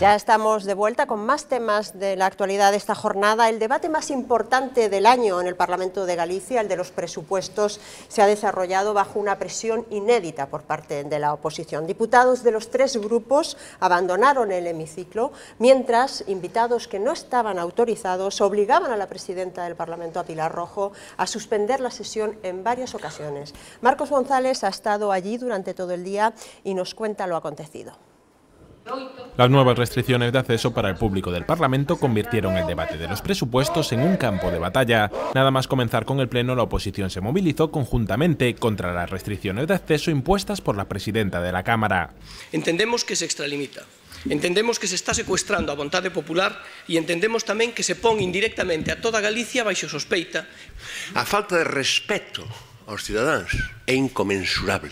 Ya estamos de vuelta con más temas de la actualidad de esta jornada. El debate más importante del año en el Parlamento de Galicia, el de los presupuestos, se ha desarrollado bajo una presión inédita por parte de la oposición. Diputados de los tres grupos abandonaron el hemiciclo, mientras invitados que no estaban autorizados obligaban a la presidenta del Parlamento, a Pilar Rojo, a suspender la sesión en varias ocasiones. Marcos González ha estado allí durante todo el día y nos cuenta lo acontecido. Las nuevas restricciones de acceso para el público del Parlamento convirtieron el debate de los presupuestos en un campo de batalla. Nada más comenzar con el pleno, la oposición se movilizó conjuntamente contra las restricciones de acceso impuestas por la presidenta de la Cámara. Entendemos que se extralimita, entendemos que se está secuestrando a vontade popular e entendemos tamén que se pon indirectamente a toda Galicia baixo sospeita. A falta de respeto aos cidadáns é inconmensurable.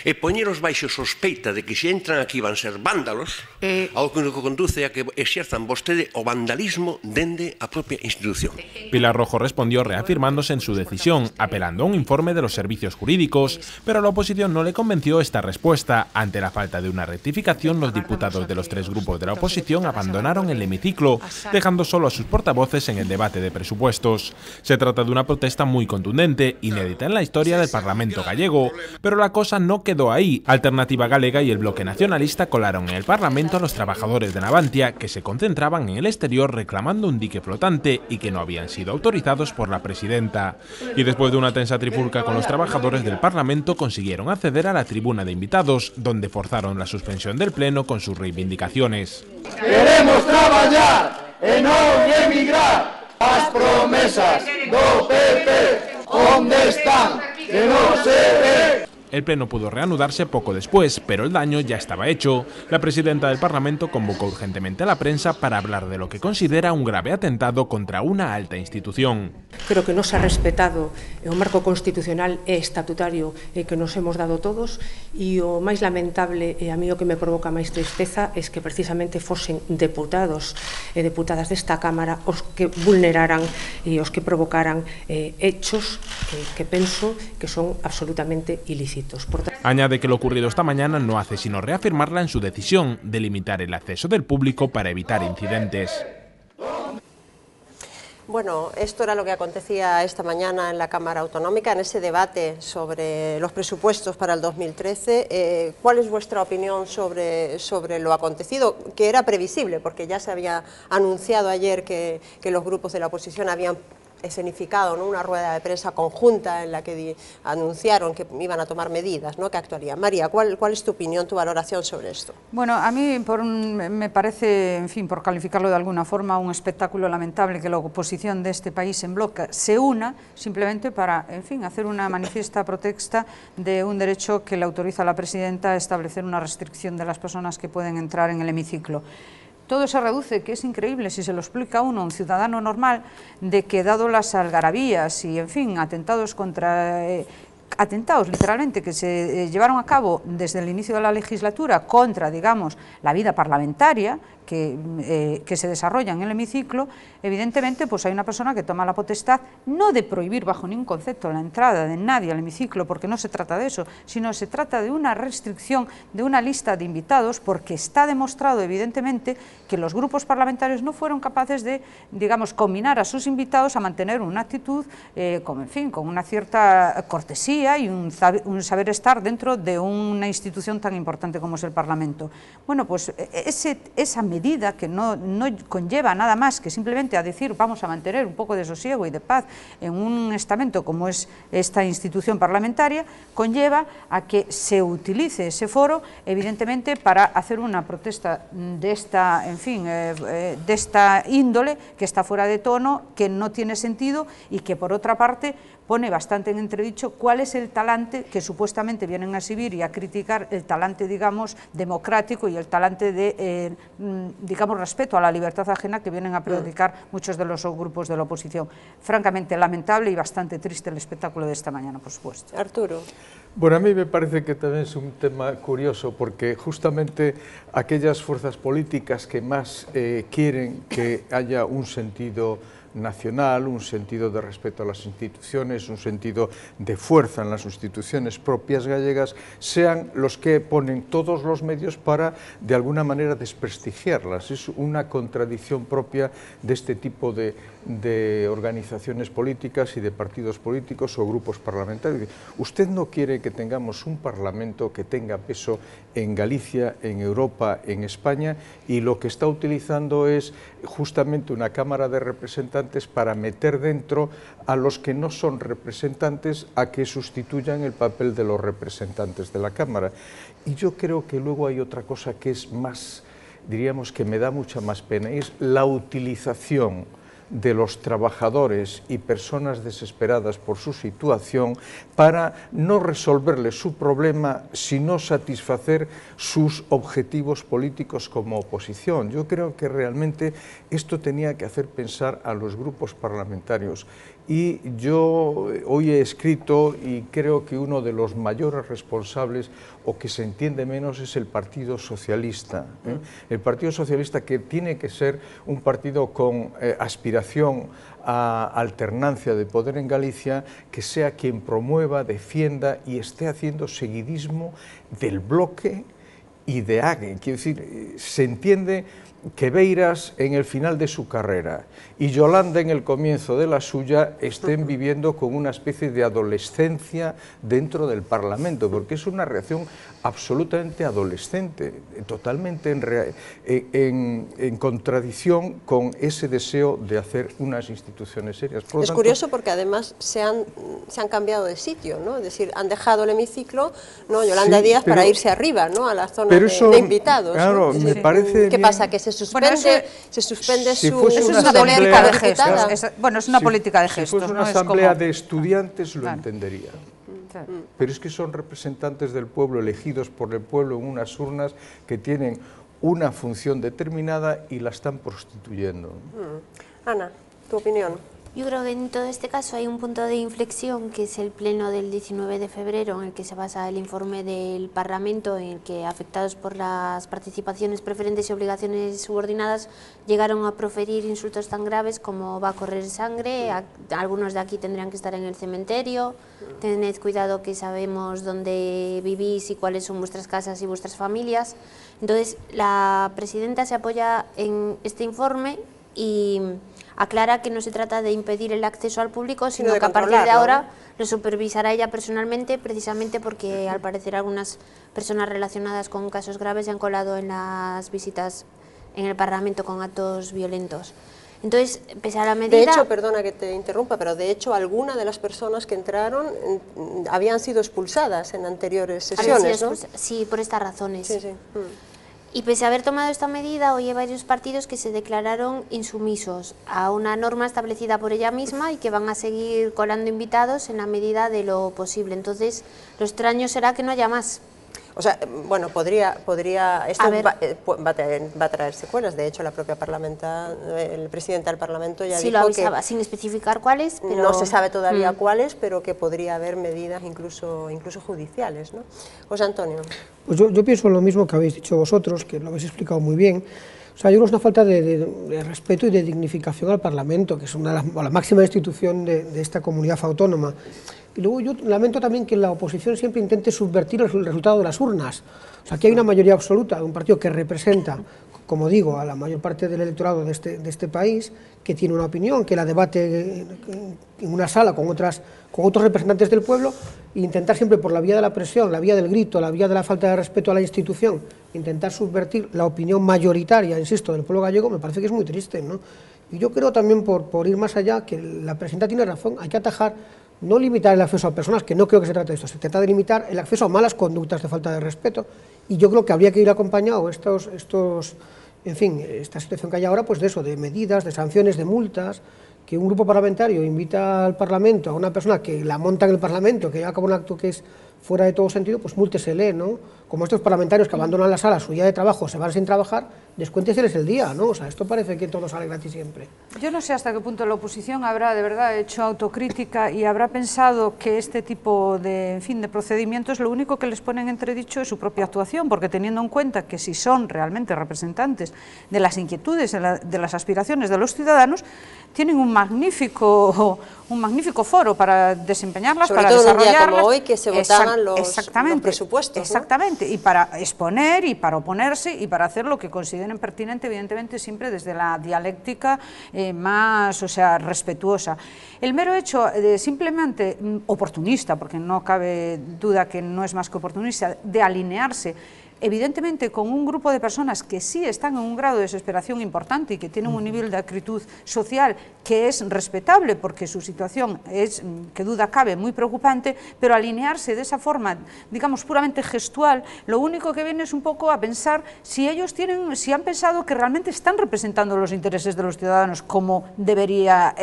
E poñeros baixo sospeita de que se entran aquí van ser vándalos, ao que conduce a que exerzan vostede o vandalismo dende a propia institución. Pilar Rojo respondió reafirmándose en su decisión, apelando a un informe de los servicios jurídicos, pero a la oposición no le convenció esta respuesta. Ante la falta de una rectificación, los diputados de los tres grupos de la oposición abandonaron el hemiciclo, dejando solo a sus portavoces en el debate de presupuestos. Se trata de una protesta muy contundente, inédita en la historia del Parlamento gallego, pero la cosa no quedó ahí. Alternativa Galega y el Bloque Nacionalista colaron en el Parlamento a los trabajadores de Navantia, que se concentraban en el exterior reclamando un dique flotante y que no habían sido autorizados por la presidenta. Y después de una tensa trifulca con los trabajadores del Parlamento, consiguieron acceder a la tribuna de invitados, donde forzaron la suspensión del pleno con sus reivindicaciones. Queremos traballar e non emigrar. As promesas do PP, onde están? Que non se ve. El pleno pudo reanudarse poco después, pero el daño ya estaba hecho. La presidenta del Parlamento convocó urgentemente a la prensa para hablar de lo que considera un grave atentado contra una alta institución. Creo que non se ha respetado o marco constitucional e estatutario que nos hemos dado todos, e o máis lamentable, e a mí o que me provoca máis tristeza, é que precisamente fosen deputados e deputadas desta Cámara os que vulneraran e os que provocaran hechos que penso que son absolutamente ilícitos. Añade que lo ocurrido esta mañana no hace sino reafirmarla en su decisión de limitar el acceso del público para evitar incidentes. Bueno, esto era lo que acontecía esta mañana en la Cámara Autonómica, en ese debate sobre los presupuestos para el 2013. ¿Cuál es vuestra opinión sobre lo acontecido? Que era previsible, porque ya se había anunciado ayer que los grupos de la oposición habían escenificado, ¿no?, una rueda de prensa conjunta en la que anunciaron que iban a tomar medidas, ¿no?, que actuarían. María, ¿cuál es tu opinión, tu valoración sobre esto? Bueno, a mí me parece, en fin, por calificarlo de alguna forma, un espectáculo lamentable que la oposición de este país en bloque se una simplemente para, en fin, hacer una manifiesta protesta de un derecho que le autoriza a la presidenta a establecer una restricción de las personas que pueden entrar en el hemiciclo. Todo se reduce, que es increíble si se lo explica uno a un ciudadano normal, de que dado las algarabías y, en fin, atentados literalmente que se llevaron a cabo desde el inicio de la legislatura contra, digamos, la vida parlamentaria que se desarrolla en el hemiciclo, evidentemente pues hay una persona que toma la potestad no de prohibir bajo ningún concepto la entrada de nadie al hemiciclo, porque no se trata de eso, sino se trata de una restricción de una lista de invitados, porque está demostrado evidentemente que los grupos parlamentarios no fueron capaces de, digamos, combinar a sus invitados a mantener una actitud en fin, con una cierta cortesía y un saber estar dentro de una institución tan importante como es el Parlamento. Bueno, pues esa medida que no conlleva nada más que simplemente a decir vamos a mantener un poco de sosiego y de paz en un estamento como es esta institución parlamentaria, conlleva a que se utilice ese foro evidentemente para hacer una protesta de esta, en fin, de esta índole que está fuera de tono, que no tiene sentido y que por otra parte pone bastante en entredicho cuál es el talante que supuestamente vienen a exhibir y a criticar, el talante, digamos, democrático y el talante de, digamos, respeto a la libertad ajena que vienen a predicar muchos de los grupos de la oposición. Francamente lamentable y bastante triste el espectáculo de esta mañana, por supuesto. Arturo. Bueno, a mí me parece que también es un tema curioso, porque justamente aquellas fuerzas políticas que más quieren que haya un sentido nacional, un sentido de respeto a las instituciones, un sentido de fuerza en las instituciones propias gallegas, sean los que ponen todos los medios para, de alguna manera, desprestigiarlas. Es una contradicción propia de este tipo de organizaciones políticas y de partidos políticos o grupos parlamentarios. Usted no quiere que tengamos un parlamento que tenga peso en Galicia, en Europa, en España, y lo que está utilizando es justamente una Cámara de Representantes para meter dentro a los que no son representantes, a que sustituyan el papel de los representantes de la Cámara. Y yo creo que luego hay otra cosa que es más, diríamos que me da mucha más pena, y es la utilización de los trabajadores y personas desesperadas por su situación para no resolverles su problema, sino satisfacer sus objetivos políticos como oposición. Yo creo que realmente esto tenía que hacer pensar a los grupos parlamentarios. Y yo hoy he escrito, y creo que uno de los mayores responsables, o que se entiende menos, es el Partido Socialista. El Partido Socialista, que tiene que ser un partido con aspiración a alternancia de poder en Galicia, que sea quien promueva, defienda y esté haciendo seguidismo del Bloque y de AGE. Quiero decir, se entiende que Beiras en el final de su carrera y Yolanda en el comienzo de la suya estén viviendo con una especie de adolescencia dentro del Parlamento, porque es una reacción absolutamente adolescente, totalmente en contradicción con ese deseo de hacer unas instituciones serias. Es curioso porque además se han cambiado de sitio, ¿no? Es decir, han dejado el hemiciclo, ¿no? Yolanda Díaz, para irse arriba, ¿no? A la zona de invitados. Claro, ¿no? Me parece ¿Qué pasa? ¿Que se suspende, su deber como diputada? Bueno, es una política de gestos. Si fuese una asamblea de estudiantes lo entendería. Pero es que son representantes del pueblo, elegidos por el pueblo en unas urnas que tienen una función determinada y la están prostituyendo. Ana, tu opinión. Yo creo que en todo este caso hay un punto de inflexión, que es el pleno del 19 de febrero, en el que se basa el informe del Parlamento, en el que afectados por las participaciones preferentes y obligaciones subordinadas llegaron a proferir insultos tan graves como va a correr sangre, algunos de aquí tendrían que estar en el cementerio, tened cuidado que sabemos dónde vivís y cuáles son vuestras casas y vuestras familias. Entonces la presidenta se apoya en este informe y aclara que no se trata de impedir el acceso al público, sino que a partir de ahora lo supervisará ella personalmente, precisamente porque al parecer algunas personas relacionadas con casos graves se han colado en las visitas en el Parlamento con actos violentos. Entonces, pese a la medida... De hecho, perdona que te interrumpa, pero de hecho alguna de las personas que entraron habían sido expulsadas en anteriores sesiones, ¿no? Sí, por estas razones. Sí, sí. Y pese a haber tomado esta medida, hoy hay varios partidos que se declararon insumisos a una norma establecida por ella misma y que van a seguir colando invitados en la medida de lo posible. Entonces, lo extraño será que no haya más. O sea, bueno, esto va a traer secuelas. De hecho, la propia el presidente del Parlamento ya dijo lo avisaba, sin especificar cuáles, pero... No se sabe todavía cuáles, pero que podría haber medidas incluso judiciales, ¿no? José Antonio. Pues yo pienso lo mismo que habéis dicho vosotros, que lo habéis explicado muy bien. O sea, yo creo que es una falta de respeto y de dignificación al Parlamento, que es la máxima institución de esta comunidad autónoma. Y luego yo lamento también que la oposición siempre intente subvertir el resultado de las urnas. O sea, aquí hay una mayoría absoluta de un partido que representa, como digo, a la mayor parte del electorado de este país, que tiene una opinión, que la debate en una sala con otros representantes del pueblo, e intentar siempre por la vía de la presión, la vía del grito, la vía de la falta de respeto a la institución, intentar subvertir la opinión mayoritaria, insisto, del pueblo gallego, me parece que es muy triste, ¿no? Y yo creo también, por ir más allá, que la presidenta tiene razón, hay que atajar, no limitar el acceso a personas, que no creo que se trate de esto, se trata de limitar el acceso a malas conductas de falta de respeto, y yo creo que habría que ir acompañado esta situación que hay ahora, pues de eso, de medidas, de sanciones, de multas, que un grupo parlamentario invita al Parlamento a una persona que la monta en el Parlamento, que lleva a cabo un acto que es fuera de todo sentido, pues múltesele, ¿no? Como estos parlamentarios que abandonan la sala, su día de trabajo, se van sin trabajar, descuénteseles el día, ¿no? O sea, esto parece que todo sale gratis siempre. Yo no sé hasta qué punto la oposición habrá de verdad hecho autocrítica y habrá pensado que este tipo de procedimientos lo único que les pone en entredicho es su propia actuación, porque teniendo en cuenta que si son realmente representantes de las inquietudes, de las aspiraciones de los ciudadanos, tienen un magnífico foro para desempeñarlas, sobre para todo desarrollarlas. En un día como hoy, que se votaban los presupuestos. Exactamente, ¿no? Y para exponer y para oponerse y para hacer lo que consideren pertinente, evidentemente siempre desde la dialéctica más, respetuosa. El mero hecho de simplemente oportunista, porque no cabe duda que no es más que oportunista, de alinearse evidentemente con un grupo de personas que sí están en un grado de desesperación importante y que tienen un nivel de acritud social que es respetable porque su situación es, que duda cabe, muy preocupante, pero alinearse de esa forma, digamos, puramente gestual, lo único que viene es un poco a pensar si ellos si han pensado que realmente están representando los intereses de los ciudadanos como debería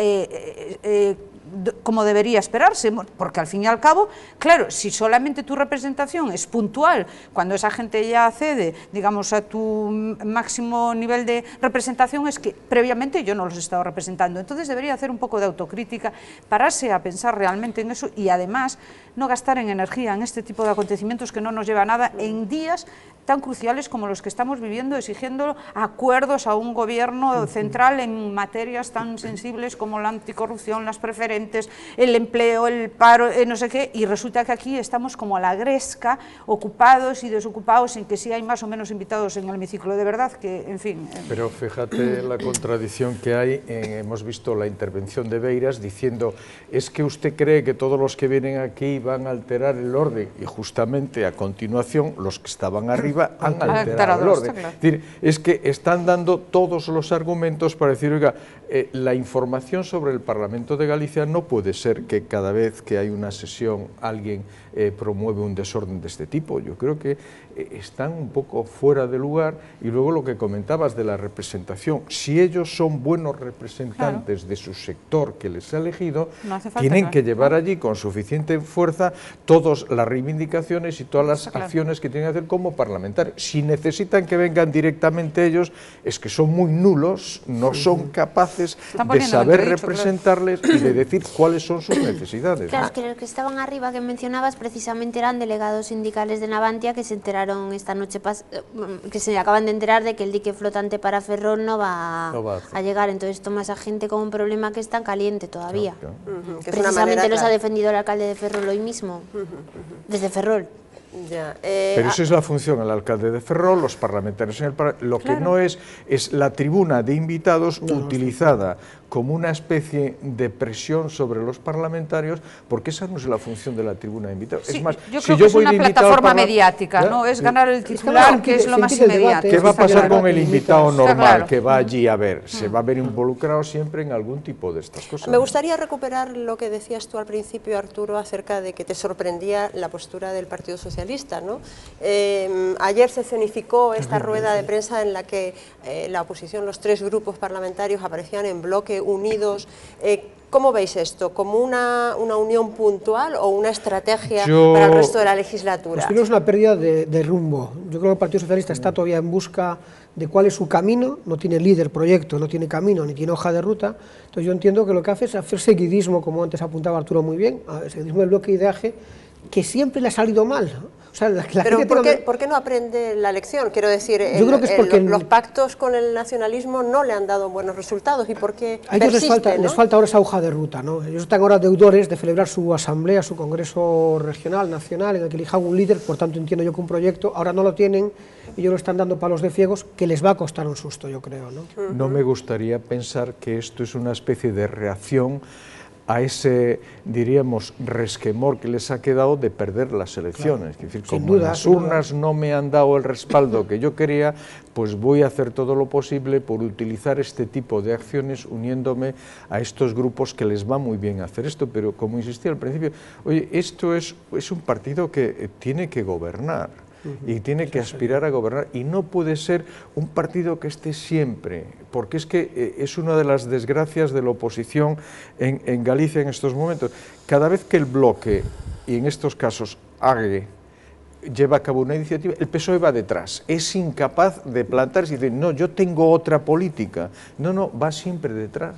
esperarse, porque al fin y al cabo, claro, si solamente tu representación es puntual, cuando esa gente ya accede, digamos, a tu máximo nivel de representación, es que previamente yo no los he estado representando. Entonces debería hacer un poco de autocrítica, pararse a pensar realmente en eso y además no gastar en energía en este tipo de acontecimientos que no nos lleva a nada en días tan cruciales como los que estamos viviendo, exigiendo acuerdos a un gobierno central en materias tan sensibles como la anticorrupción, las preferentes, el empleo, el paro, no sé qué, y resulta que aquí estamos como a la gresca, ocupados y desocupados, en que sí hay más o menos invitados en el hemiciclo, de verdad que, en fin... Pero fíjate la contradicción que hay, hemos visto la intervención de Beiras diciendo, es que usted cree que todos los que vienen aquí van a alterar el orden, y justamente a continuación los que estaban arriba han alterado el orden. Claro. Es decir, es que están dando todos los argumentos para decir, oiga, la información sobre el Parlamento de Galicia no puede ser que cada vez que hay una sesión alguien promueve un desorden de este tipo. Yo creo que están un poco fuera de lugar, y luego lo que comentabas de la representación, si ellos son buenos representantes de su sector que les ha elegido, tienen que llevar allí con suficiente fuerza todas las reivindicaciones y todas las acciones que tienen que hacer como parlamentarios. Si necesitan que vengan directamente ellos, es que son muy nulos, no son capaces de saber representarles y de decir cuáles son sus necesidades. Claro, es que los que estaban arriba que mencionabas precisamente eran delegados sindicales de Navantia que se enteraron esta noche, que se acaban de enterar de que el dique flotante para Ferrol no va a llegar. Entonces toma esa gente como un problema que es tan caliente todavía. Precisamente los ha defendido el alcalde de Ferrol hoy mismo, desde Ferrol. Ya, pero eso es la función, el alcalde de Ferrol, los parlamentarios en el Parlamento. Lo que no es la tribuna de invitados utilizada como una especie de presión sobre los parlamentarios, porque esa no es la función de la tribuna de invitados. Sí, es más, yo creo que es una plataforma mediática, ¿no? Es ganar el titular, que es lo más inmediato. ¿Qué va a pasar con el invitado normal que va allí a ver? Se va a ver involucrado siempre en algún tipo de estas cosas. Me gustaría recuperar lo que decías tú al principio, Arturo, acerca de que te sorprendía la postura del Partido Socialista, ¿no? Ayer se escenificó esta rueda de prensa en la que la oposición, los tres grupos parlamentarios aparecían en bloque, unidos. ¿Cómo veis esto? ¿Como una unión puntual o una estrategia para el resto de la legislatura? Pues es una pérdida de rumbo. Yo creo que el Partido Socialista está todavía en busca de cuál es su camino, no tiene líder, proyecto, no tiene camino, ni tiene hoja de ruta. Entonces yo entiendo que lo que hace es hacer seguidismo, como antes apuntaba Arturo muy bien, seguidismo del bloque ideaje, que siempre le ha salido mal. O sea, pero ¿por qué no aprende la lección? Quiero decir, yo creo que es porque los pactos con el nacionalismo no le han dado buenos resultados. ¿Y por qué a ellos les falta ahora esa hoja de ruta, ¿no? Ellos están ahora deudores de celebrar su asamblea, su congreso regional, nacional, en el que elijan un líder, por tanto entiendo yo que un proyecto, ahora no lo tienen, y ellos lo están dando palos de ciegos, que les va a costar un susto, yo creo, ¿no? No me gustaría pensar que esto es una especie de reacción a ese, diríamos, resquemor que les ha quedado de perder las elecciones. Claro. Es decir, como las urnas no me han dado el respaldo que yo quería, pues voy a hacer todo lo posible por utilizar este tipo de acciones uniéndome a estos grupos que les va muy bien hacer esto, pero como insistí al principio, oye, esto es un partido que tiene que gobernar. Y tiene que aspirar a gobernar, y no puede ser un partido que esté siempre, porque es que es una de las desgracias de la oposición en Galicia en estos momentos. Cada vez que el bloque, y en estos casos AGE, lleva a cabo una iniciativa, el PSOE va detrás, es incapaz de plantarse y decir, no, yo tengo otra política. No, va siempre detrás,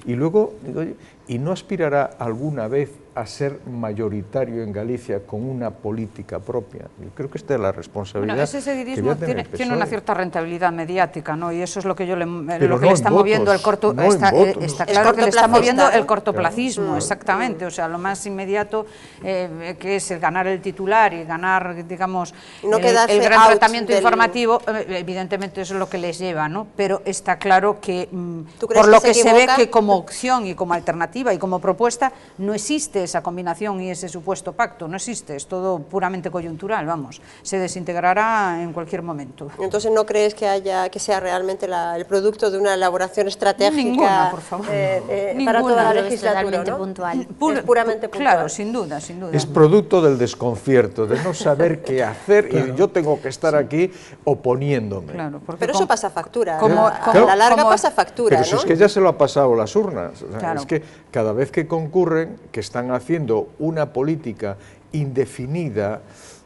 y luego, digo, y no aspirará alguna vez a ser mayoritario en Galicia con una política propia. Yo creo que esta es la responsabilidad. Bueno, ese seguidismo tiene una cierta rentabilidad mediática, ¿no? Y eso es lo que lo que le está moviendo el corto, está claro que le está moviendo el cortoplacismo, exactamente. O sea, lo más inmediato que es el ganar el titular y ganar, digamos, el gran tratamiento informativo, evidentemente eso es lo que les lleva, ¿no? Pero está claro que por lo que se ve que como opción y como alternativa y como propuesta no existe esa combinación y ese supuesto pacto, no existe, es todo puramente coyuntural, vamos, se desintegrará en cualquier momento. Entonces, ¿no crees que sea realmente el producto de una elaboración estratégica? Ninguna, por favor. Para toda la legislatura, ¿no? Puntual. Es puramente puntual. Claro, sin duda, sin duda. Es producto del desconcierto, de no saber qué hacer y yo tengo que estar aquí oponiéndome. Claro, pero eso pasa factura, a la larga pasa factura, pero si ¿no? es que ya se lo ha pasado las urnas, o sea, claro. Es que cada vez que concurren, que están haciendo una política indefinida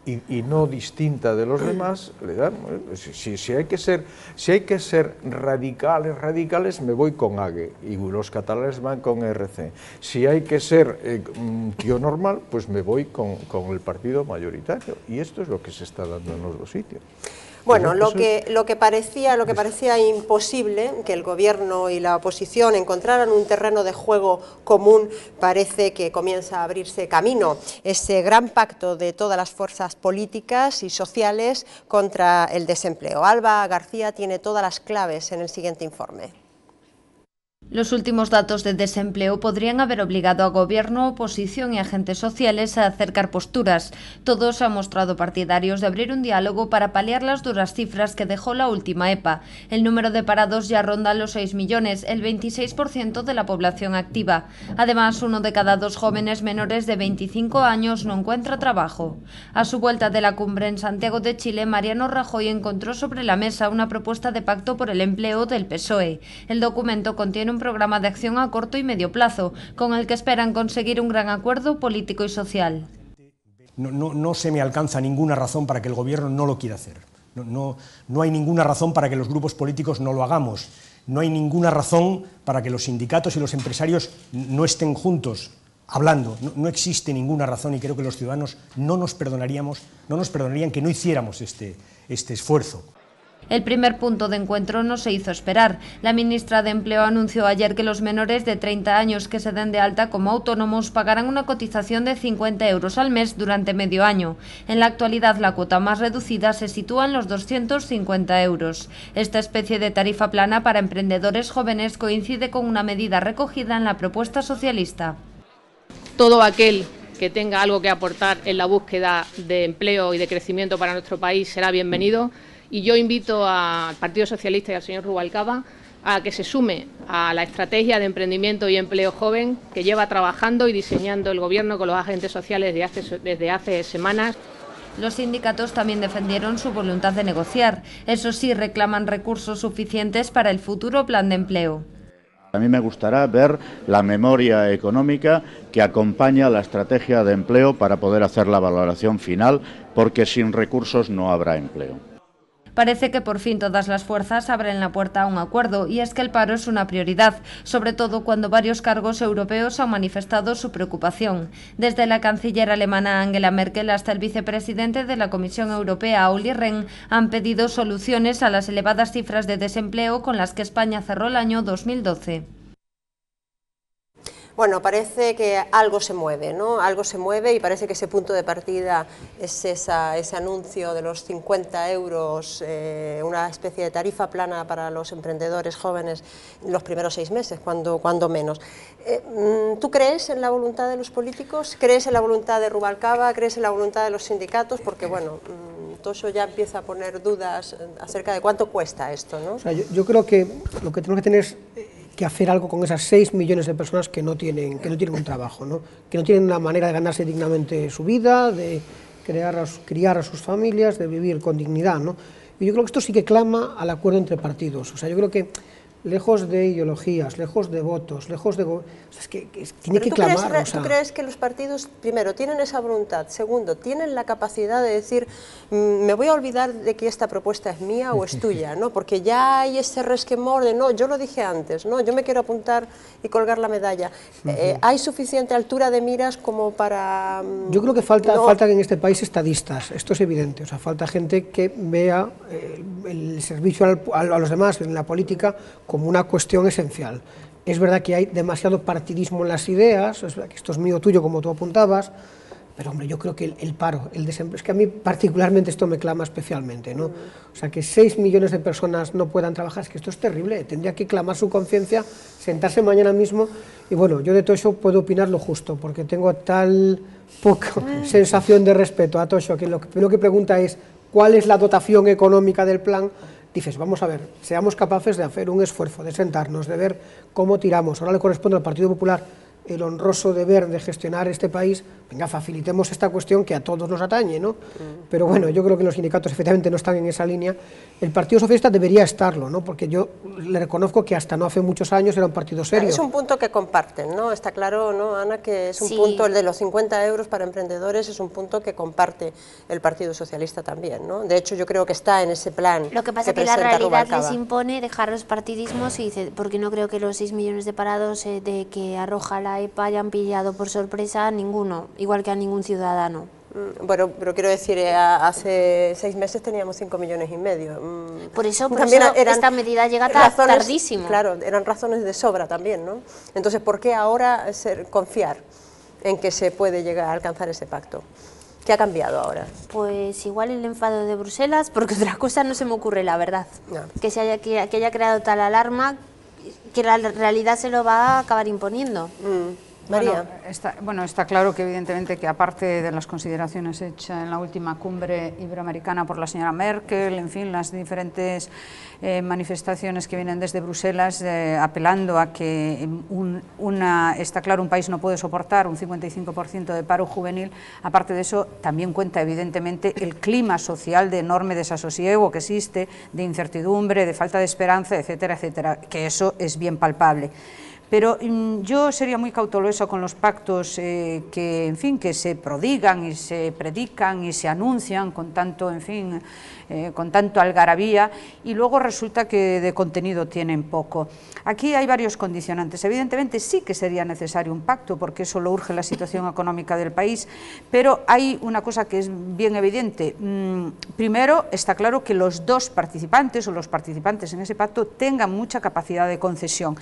y no distinta de los demás, le dan, si hay que ser radicales, me voy con AGE y los catalanes van con RC. Si hay que ser tío normal, pues me voy con el partido mayoritario. Y esto es lo que se está dando en los dos sitios. Bueno, lo que parecía imposible, que el gobierno y la oposición encontraran un terreno de juego común, parece que comienza a abrirse camino. Ese gran pacto de todas las fuerzas políticas y sociales contra el desempleo. Alba García tiene todas las claves en el siguiente informe. Los últimos datos de desempleo podrían haber obligado a gobierno, oposición y agentes sociales a acercar posturas. Todos se han mostrado partidarios de abrir un diálogo para paliar las duras cifras que dejó la última EPA. El número de parados ya ronda los 6 millones, el 26% de la población activa. Además, 1 de cada 2 jóvenes menores de 25 años no encuentra trabajo. A su vuelta de la cumbre en Santiago de Chile, Mariano Rajoy encontró sobre la mesa una propuesta de pacto por el empleo del PSOE. El documento contiene un programa de acción a corto y medio plazo, con el que esperan conseguir un gran acuerdo político y social. No se me alcanza ninguna razón para que el Gobierno no lo quiera hacer. No hay ninguna razón para que los grupos políticos no lo hagamos. No hay ninguna razón para que los sindicatos y los empresarios no estén juntos hablando. No existe ninguna razón y creo que los ciudadanos no nos perdonarían que no hiciéramos este esfuerzo. El primer punto de encuentro no se hizo esperar. La ministra de Empleo anunció ayer que los menores de 30 años que se den de alta como autónomos pagarán una cotización de 50 euros al mes durante medio año. En la actualidad, la cuota más reducida se sitúa en los 250 euros. Esta especie de tarifa plana para emprendedores jóvenes coincide con una medida recogida en la propuesta socialista. Todo aquel que tenga algo que aportar en la búsqueda de empleo y de crecimiento para nuestro país será bienvenido. Y yo invito al Partido Socialista y al señor Rubalcaba a que se sume a la estrategia de emprendimiento y empleo joven que lleva trabajando y diseñando el Gobierno con los agentes sociales desde hace semanas. Los sindicatos también defendieron su voluntad de negociar. Eso sí, reclaman recursos suficientes para el futuro plan de empleo. A mí me gustará ver la memoria económica que acompaña la estrategia de empleo para poder hacer la valoración final, porque sin recursos no habrá empleo. Parece que por fin todas las fuerzas abren la puerta a un acuerdo, y es que el paro es una prioridad, sobre todo cuando varios cargos europeos han manifestado su preocupación. Desde la canciller alemana Angela Merkel hasta el vicepresidente de la Comisión Europea, Olli Rehn, han pedido soluciones a las elevadas cifras de desempleo con las que España cerró el año 2012. Bueno, parece que algo se mueve, ¿no? Algo se mueve y parece que ese punto de partida es ese anuncio de los 50 euros, una especie de tarifa plana para los emprendedores jóvenes los primeros 6 meses, cuando menos. ¿Tú crees en la voluntad de los políticos? ¿Crees en la voluntad de Rubalcaba? ¿Crees en la voluntad de los sindicatos? Porque, bueno, todo eso ya empieza a poner dudas acerca de cuánto cuesta esto, ¿no? O sea, yo creo que lo que tenemos que tener es que hacer algo con esas 6 millones de personas que no tienen un trabajo, ¿no? Que no tienen una manera de ganarse dignamente su vida, de criar a sus familias, de vivir con dignidad, ¿no? Y yo creo que esto sí que clama al acuerdo entre partidos. O sea, yo creo que lejos de ideologías, lejos de votos, lejos de... O sea, es que tiene que clamar. ¿Tú crees que los partidos, primero, tienen esa voluntad, segundo, tienen la capacidad de decir, me voy a olvidar de que esta propuesta es mía o es tuya, ¿no? Porque ya hay ese resquemor de, no, yo lo dije antes, ¿no? Yo me quiero apuntar y colgar la medalla. ¿Hay suficiente altura de miras como para...? Yo creo que faltan en este país estadistas, esto es evidente, o sea, falta gente que vea el servicio a los demás en la política como una cuestión esencial. Es verdad que hay demasiado partidismo en las ideas, es verdad que esto es mío o tuyo, como tú apuntabas, pero hombre, yo creo que el paro, el desempleo, es que a mí particularmente esto me clama especialmente, ¿no? O sea, que 6 millones de personas no puedan trabajar, es que esto es terrible, tendría que clamar su conciencia, sentarse mañana mismo, y bueno, yo de todo eso puedo opinar lo justo, porque tengo tal poca sensación de respeto a Toxo, que lo primero que pregunta es, ¿cuál es la dotación económica del plan? Dices, vamos a ver, seamos capaces de hacer un esfuerzo, de sentarnos, de ver cómo tiramos. Ahora le corresponde al Partido Popular el honroso deber de gestionar este país. Venga, facilitemos esta cuestión que a todos nos atañe, ¿no? Pero bueno, yo creo que los sindicatos efectivamente no están en esa línea. El Partido Socialista debería estarlo, ¿no? Porque yo le reconozco que hasta no hace muchos años era un partido serio. Es un punto que comparten, ¿no? Está claro, ¿no, Ana? Que es un punto, el de los 50 euros para emprendedores, es un punto que comparte el Partido Socialista también, ¿no? De hecho, yo creo que está en ese plan. Lo que pasa es que la realidad les impone dejar los partidismos y dice, porque no creo que los 6 millones de parados de que arroja la EPA hayan pillado por sorpresa a ninguno, igual que a ningún ciudadano. Bueno, pero quiero decir, hace 6 meses teníamos 5,5 millones. Por eso esta medida llega tardísimo. Claro, eran razones de sobra también, ¿no? Entonces, ¿por qué ahora confiar en que se puede llegar a alcanzar ese pacto? ¿Qué ha cambiado ahora? Pues igual el enfado de Bruselas, porque otra cosa no se me ocurre, la verdad. No. Que haya creado tal alarma que la realidad se lo va a acabar imponiendo. María. Bueno, está claro que evidentemente que aparte de las consideraciones hechas en la última cumbre iberoamericana por la señora Merkel, en fin, las diferentes manifestaciones que vienen desde Bruselas apelando a que está claro, un país no puede soportar un 55% de paro juvenil. Aparte de eso, también cuenta evidentemente el clima social de enorme desasosiego que existe, de incertidumbre, de falta de esperanza, etcétera, etcétera, que eso es bien palpable. Pero yo sería muy cautelosa con los pactos que se prodigan y se predican y se anuncian con tanto, con tanto algarabía, y luego resulta que de contenido tienen poco. Aquí hay varios condicionantes. Evidentemente sí que sería necesario un pacto, porque eso lo urge la situación económica del país, pero hay una cosa que es bien evidente. Primero, está claro que los dos participantes o los participantes en ese pacto tengan mucha capacidad de concesión.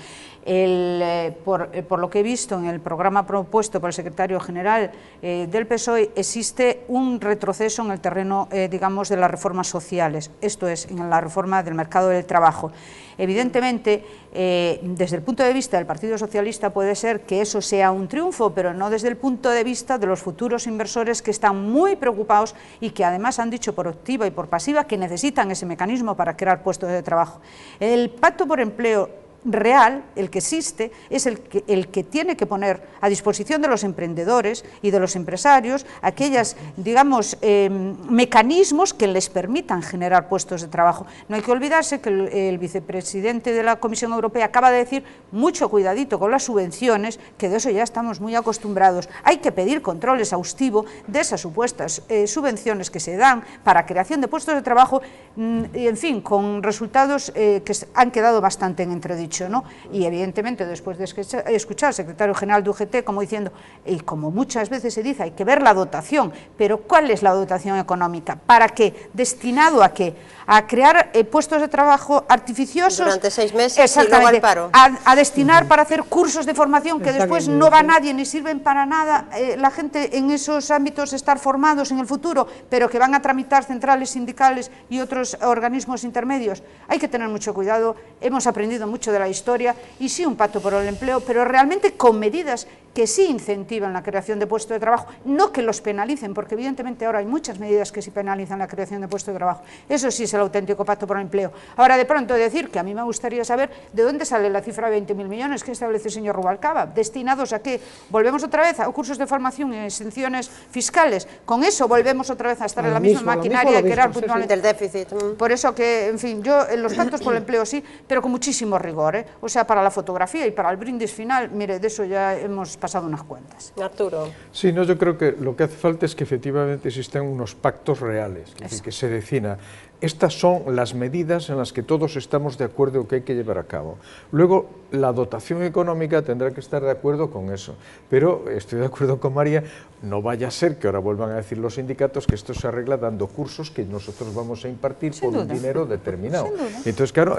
Por lo que he visto en el programa propuesto por el secretario general del PSOE, existe un retroceso en el terreno, digamos, de las reformas sociales, esto es, en la reforma del mercado del trabajo. Evidentemente, desde el punto de vista del Partido Socialista puede ser que eso sea un triunfo, pero no desde el punto de vista de los futuros inversores, que están muy preocupados y que además han dicho por activa y por pasiva que necesitan ese mecanismo para crear puestos de trabajo. El Pacto por Empleo real, el que existe, es el que tiene que poner a disposición de los emprendedores y de los empresarios aquellos, digamos, mecanismos que les permitan generar puestos de trabajo. No hay que olvidarse que el vicepresidente de la Comisión Europea acaba de decir, mucho cuidadito con las subvenciones, que de eso ya estamos muy acostumbrados. Hay que pedir control exhaustivo de esas supuestas subvenciones que se dan para creación de puestos de trabajo, en fin, con resultados que han quedado bastante en entredicho, ¿no? Y evidentemente, después de escuchar al secretario general de UGT como diciendo, y como muchas veces se dice, hay que ver la dotación, pero ¿cuál es la dotación económica? ¿Para qué? ¿Destinado a qué? A crear puestos de trabajo artificiosos durante 6 meses y luego al paro. A destinar para hacer cursos de formación que después no va nadie ni sirven para nada, la gente en esos ámbitos estar formados en el futuro, pero que van a tramitar centrales sindicales y otros organismos intermedios. Hay que tener mucho cuidado, hemos aprendido mucho de la historia, y sí un pacto por el empleo, pero realmente con medidas que sí incentivan la creación de puestos de trabajo, no que los penalicen, porque evidentemente ahora hay muchas medidas que sí penalizan la creación de puestos de trabajo. Eso sí es el auténtico pacto por el empleo. Ahora, de pronto decir que a mí me gustaría saber de dónde sale la cifra de 20.000 millones que establece el señor Rubalcaba, destinados a qué. ¿Volvemos otra vez a cursos de formación y exenciones fiscales? Con eso volvemos otra vez a estar en la misma maquinaria y crear puntualmente el déficit. Por eso que, en fin, yo en los pactos por el empleo sí, pero con muchísimo rigor, ¿eh? O sea, para la fotografía y para el brindis final, mire, de eso ya hemos pasado unas cuentas. Arturo. Sí, no, yo creo que lo que hace falta es que efectivamente existen unos pactos reales, es decir, que se defina. Estas son las medidas en las que todos estamos de acuerdo que hay que llevar a cabo. Luego, la dotación económica tendrá que estar de acuerdo con eso. Pero estoy de acuerdo con María, no vaya a ser que ahora vuelvan a decir los sindicatos que esto se arregla dando cursos que nosotros vamos a impartir por un dinero determinado. Entonces, claro,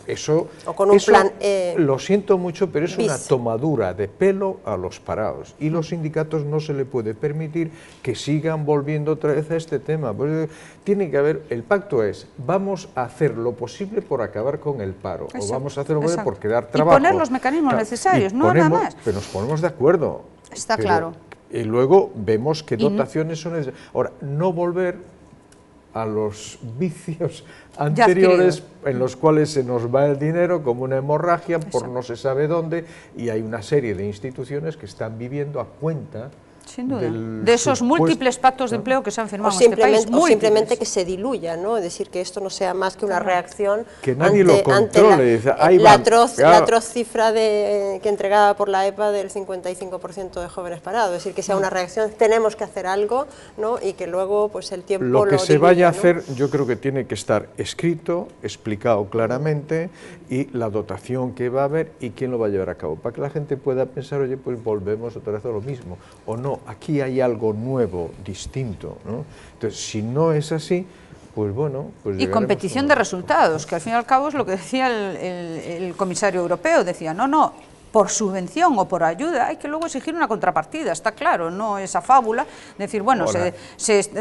eso, o con un plan, lo siento mucho, pero es una tomadura de pelo a los parados. Y los sindicatos no se le puede permitir que sigan volviendo otra vez a este tema. Pues, tiene que haber, el pacto es, vamos a hacer lo posible por acabar con el paro, o vamos a hacer lo posible por crear trabajo. Y poner los mecanismos necesarios, no nada más. Pero nos ponemos de acuerdo. Está claro. Y luego vemos qué dotaciones son necesarias. Ahora, no volver a los vicios anteriores en los cuales se nos va el dinero como una hemorragia por no se sabe dónde, y hay una serie de instituciones que están viviendo a cuenta sin duda, de esos múltiples pactos de empleo que se han firmado en este país. O simplemente que se diluya, ¿no? Es decir, que esto no sea más que una reacción que nadie lo controle. La atroz cifra que entregaba por la EPA del 55% de jóvenes parados. Es decir, que sea una reacción, tenemos que hacer algo, ¿no? Y que luego pues el tiempo lo que se diluya, vaya a ¿no? hacer, yo creo que tiene que estar escrito, explicado claramente, y la dotación que va a haber y quién lo va a llevar a cabo, para que la gente pueda pensar, oye, pues volvemos otra vez a lo mismo, o no, aquí hay algo nuevo, distinto, ¿no? Entonces, si no es así, pues bueno... Pues y competición de resultados, que al fin y al cabo es lo que decía el comisario europeo, decía, no, por subvención o por ayuda hay que luego exigir una contrapartida, está claro, no esa fábula, decir, bueno,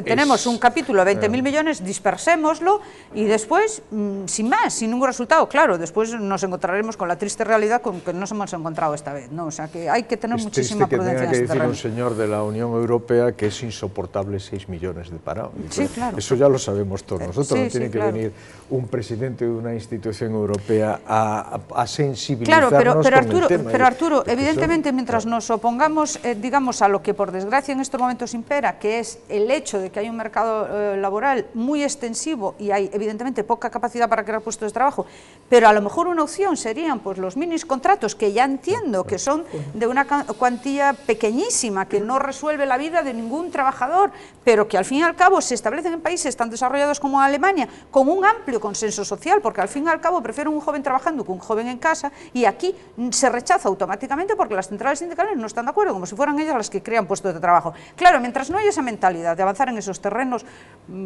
tenemos un capítulo de 20.000 millones, dispersémoslo y después, sin más, sin ningún resultado, claro, después nos encontraremos con la triste realidad con que nos hemos encontrado esta vez, ¿no? O sea que hay que tener muchísima prudencia en este terreno. Un señor de la Unión Europea que es insoportable 6 millones de parados. Sí, claro. Eso ya lo sabemos todos nosotros, no tiene que venir un presidente de una institución europea a sensibilizarnos con el tema. Pero Arturo, evidentemente mientras nos opongamos, digamos, a lo que por desgracia en estos momentos impera, que es el hecho de que hay un mercado laboral muy extensivo y hay evidentemente poca capacidad para crear puestos de trabajo, pero a lo mejor una opción serían pues los minis contratos, que ya entiendo que son de una cuantía pequeñísima, que no resuelve la vida de ningún trabajador, pero que al fin y al cabo se establecen en países tan desarrollados como Alemania, con un amplio consenso social, porque al fin y al cabo prefieren un joven trabajando que un joven en casa, y aquí se rechaza automáticamente porque las centrales sindicales no están de acuerdo, como si fueran ellas las que crean puestos de trabajo. Claro, mientras no haya esa mentalidad de avanzar en esos terrenos,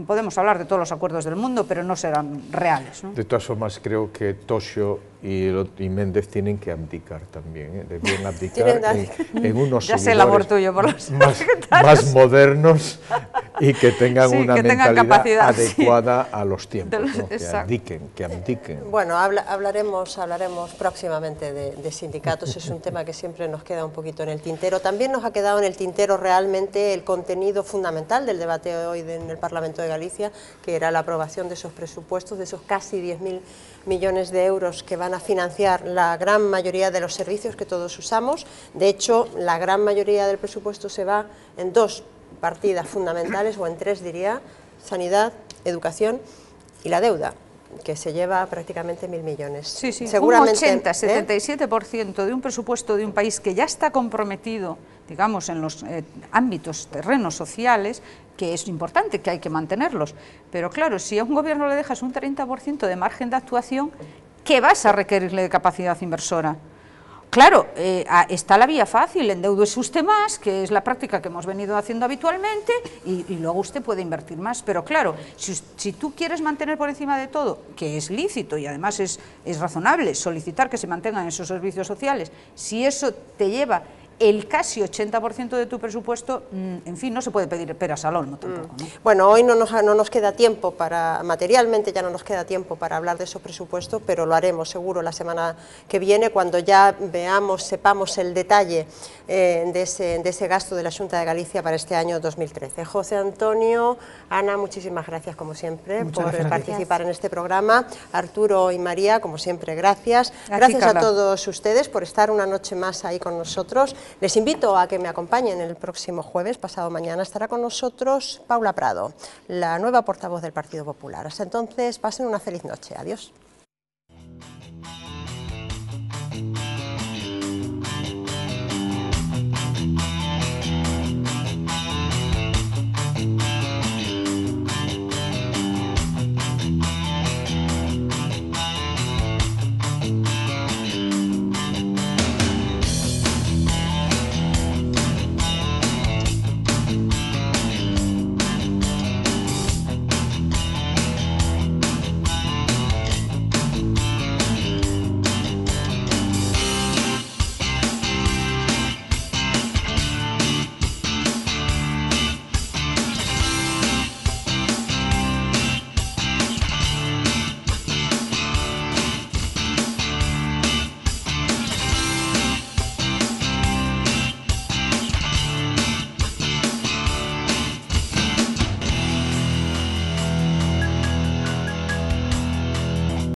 podemos hablar de todos los acuerdos del mundo, pero no serán reales, ¿no? De todas formas, creo que Toxo y Méndez tienen que abdicar también, deben abdicar en unos ya sé el amor tuyo por los más modernos y que tengan una mentalidad adecuada a los tiempos, ¿no? Que abdiquen. Bueno, hablaremos próximamente de sindicatos, es un tema que siempre nos queda un poquito en el tintero. También nos ha quedado en el tintero realmente el contenido fundamental del debate de hoy en el Parlamento de Galicia, que era la aprobación de esos presupuestos, de esos casi 10.000 millones de euros que van a financiar la gran mayoría de los servicios que todos usamos. De hecho, la gran mayoría del presupuesto se va en dos partidas fundamentales, o en tres diría: sanidad, educación y la deuda, que se lleva prácticamente 1.000 millones. Sí, seguramente, un 80-77% de un presupuesto de un país que ya está comprometido, digamos, en los ámbitos, terrenos sociales, que es importante, que hay que mantenerlos. Pero claro, si a un gobierno le dejas un 30% de margen de actuación, ¿qué vas a requerirle de capacidad inversora? Claro, está la vía fácil, endeúdese usted más, que es la práctica que hemos venido haciendo habitualmente, y luego usted puede invertir más. Pero claro, si tú quieres mantener por encima de todo, que es lícito y además es razonable solicitar que se mantengan esos servicios sociales, si eso te lleva el casi 80% de tu presupuesto, en fin, no se puede pedir peras al olmo tampoco, ¿no? Bueno, hoy no nos queda tiempo materialmente ya no nos queda tiempo para hablar de esos presupuestos, pero lo haremos seguro la semana que viene, cuando ya sepamos el detalle de ese gasto de la Xunta de Galicia para este año 2013. José Antonio, Ana, muchísimas gracias como siempre por participar en este programa. Arturo y María, como siempre, gracias. Gracias a todos ustedes por estar una noche más ahí con nosotros. Les invito a que me acompañen el próximo jueves, pasado mañana, estará con nosotros Paula Prado, la nueva portavoz del Partido Popular. Hasta entonces, pasen una feliz noche. Adiós.